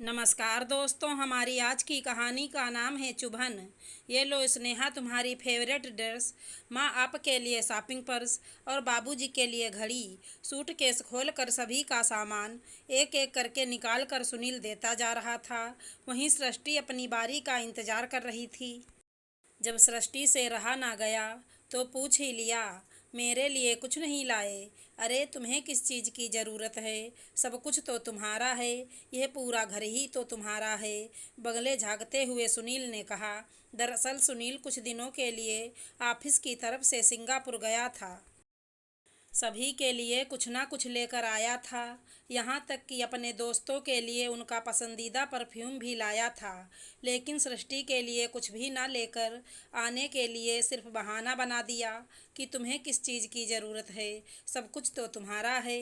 नमस्कार दोस्तों, हमारी आज की कहानी का नाम है चुभन। ये लो स्नेहा, तुम्हारी फेवरेट ड्रेस, माँ आपके लिए शॉपिंग पर्स और बाबूजी के लिए घड़ी। सूटकेस खोलकर सभी का सामान एक एक करके निकाल कर सुनील देता जा रहा था। वहीं सृष्टि अपनी बारी का इंतजार कर रही थी। जब सृष्टि से रहा ना गया तो पूछ ही लिया, मेरे लिए कुछ नहीं लाए? अरे तुम्हें किस चीज़ की ज़रूरत है? सब कुछ तो तुम्हारा है, यह पूरा घर ही तो तुम्हारा है। बगले झाँकते हुए सुनील ने कहा। दरअसल सुनील कुछ दिनों के लिए ऑफिस की तरफ से सिंगापुर गया था। सभी के लिए कुछ ना कुछ लेकर आया था, यहाँ तक कि अपने दोस्तों के लिए उनका पसंदीदा परफ्यूम भी लाया था। लेकिन सृष्टि के लिए कुछ भी ना लेकर आने के लिए सिर्फ बहाना बना दिया कि तुम्हें किस चीज़ की ज़रूरत है, सब कुछ तो तुम्हारा है।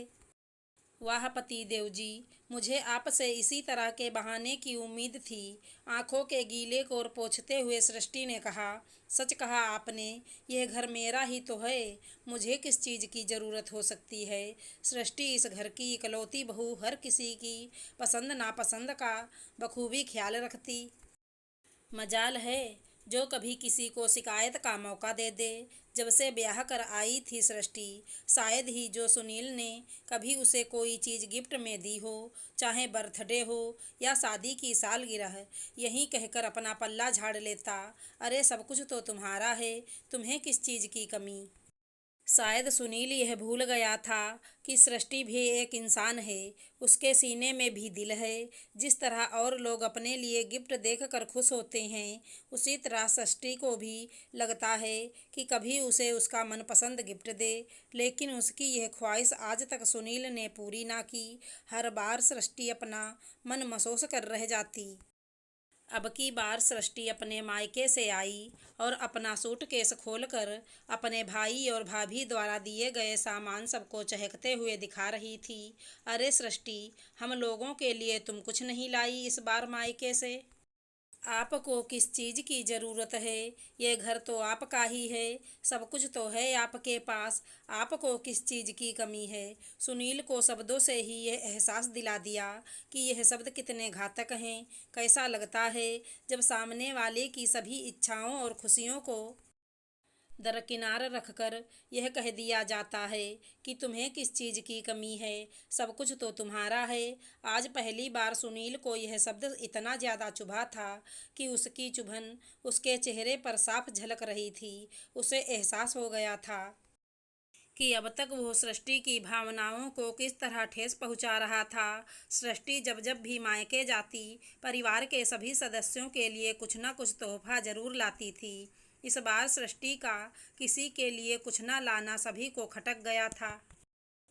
वाह पति देव जी, मुझे आपसे इसी तरह के बहाने की उम्मीद थी। आंखों के गीले कोर पोंछते हुए सृष्टि ने कहा। सच कहा आपने, यह घर मेरा ही तो है, मुझे किस चीज़ की ज़रूरत हो सकती है? सृष्टि इस घर की इकलौती बहू हर किसी की पसंद नापसंद का बखूबी ख्याल रखती। मजाल है जो कभी किसी को शिकायत का मौका दे दे। जब से ब्याह कर आई थी सृष्टि, शायद ही जो सुनील ने कभी उसे कोई चीज़ गिफ्ट में दी हो, चाहे बर्थडे हो या शादी की सालगिरह। यही कहकर अपना पल्ला झाड़ लेता, अरे सब कुछ तो तुम्हारा है, तुम्हें किस चीज़ की कमी? शायद सुनील यह भूल गया था कि सृष्टि भी एक इंसान है, उसके सीने में भी दिल है। जिस तरह और लोग अपने लिए गिफ्ट देखकर खुश होते हैं, उसी तरह सृष्टि को भी लगता है कि कभी उसे उसका मनपसंद गिफ्ट दे। लेकिन उसकी यह ख्वाहिश आज तक सुनील ने पूरी ना की। हर बार सृष्टि अपना मन महसूस कर रह जाती। अब की बार सृष्टि अपने मायके से आई और अपना सूटकेस खोलकर अपने भाई और भाभी द्वारा दिए गए सामान सबको चहकते हुए दिखा रही थी। अरे सृष्टि, हम लोगों के लिए तुम कुछ नहीं लाई इस बार मायके से? आपको किस चीज़ की ज़रूरत है? ये घर तो आपका ही है, सब कुछ तो है आपके पास, आपको किस चीज़ की कमी है? सुनील को शब्दों से ही यह एहसास दिला दिया कि यह शब्द कितने घातक हैं। कैसा लगता है जब सामने वाले की सभी इच्छाओं और खुशियों को दरकिनार रखकर यह कह दिया जाता है कि तुम्हें किस चीज़ की कमी है, सब कुछ तो तुम्हारा है। आज पहली बार सुनील को यह शब्द इतना ज़्यादा चुभा था कि उसकी चुभन उसके चेहरे पर साफ झलक रही थी। उसे एहसास हो गया था कि अब तक वो सृष्टि की भावनाओं को किस तरह ठेस पहुंचा रहा था। सृष्टि जब जब भी मायके जाती, परिवार के सभी सदस्यों के लिए कुछ न कुछ तोहफा जरूर लाती थी। इस बार सृष्टि का किसी के लिए कुछ न लाना सभी को खटक गया था।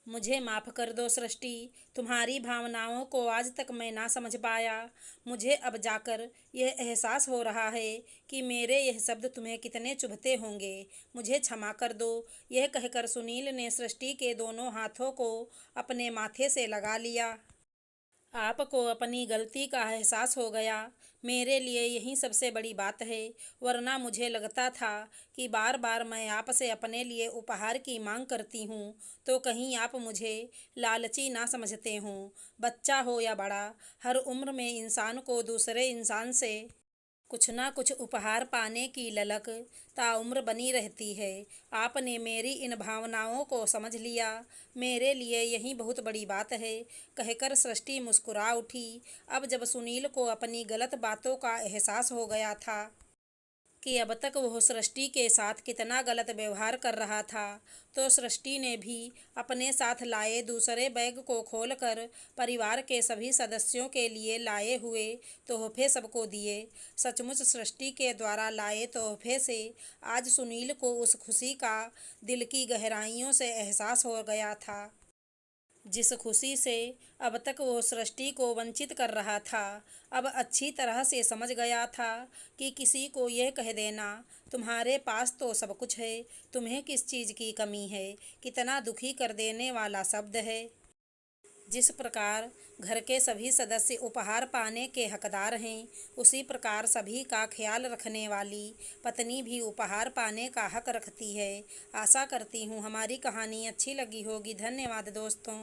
मुझे माफ़ कर दो सृष्टि, तुम्हारी भावनाओं को आज तक मैं ना समझ पाया। मुझे अब जाकर यह एहसास हो रहा है कि मेरे यह शब्द तुम्हें कितने चुभते होंगे। मुझे क्षमा कर दो। यह कहकर सुनील ने सृष्टि के दोनों हाथों को अपने माथे से लगा लिया। आपको अपनी गलती का एहसास हो गया, मेरे लिए यही सबसे बड़ी बात है। वरना मुझे लगता था कि बार बार मैं आपसे अपने लिए उपहार की मांग करती हूँ तो कहीं आप मुझे लालची ना समझते हों। बच्चा हो या बड़ा, हर उम्र में इंसान को दूसरे इंसान से कुछ ना कुछ उपहार पाने की ललक ताउम्र बनी रहती है। आपने मेरी इन भावनाओं को समझ लिया, मेरे लिए यही बहुत बड़ी बात है, कहकर सृष्टि मुस्कुरा उठी। अब जब सुनील को अपनी गलत बातों का एहसास हो गया था कि अब तक वह सृष्टि के साथ कितना गलत व्यवहार कर रहा था, तो सृष्टि ने भी अपने साथ लाए दूसरे बैग को खोलकर परिवार के सभी सदस्यों के लिए लाए हुए तोहफे सबको दिए। सचमुच सृष्टि के द्वारा लाए तोहफे से आज सुनील को उस खुशी का दिल की गहराइयों से एहसास हो गया था, जिस खुशी से अब तक वो सृष्टि को वंचित कर रहा था। अब अच्छी तरह से समझ गया था कि किसी को यह कह देना, तुम्हारे पास तो सब कुछ है, तुम्हें किस चीज़ की कमी है, कितना दुखी कर देने वाला शब्द है। जिस प्रकार घर के सभी सदस्य उपहार पाने के हकदार हैं, उसी प्रकार सभी का ख्याल रखने वाली पत्नी भी उपहार पाने का हक रखती है। आशा करती हूँ हमारी कहानी अच्छी लगी होगी। धन्यवाद दोस्तों।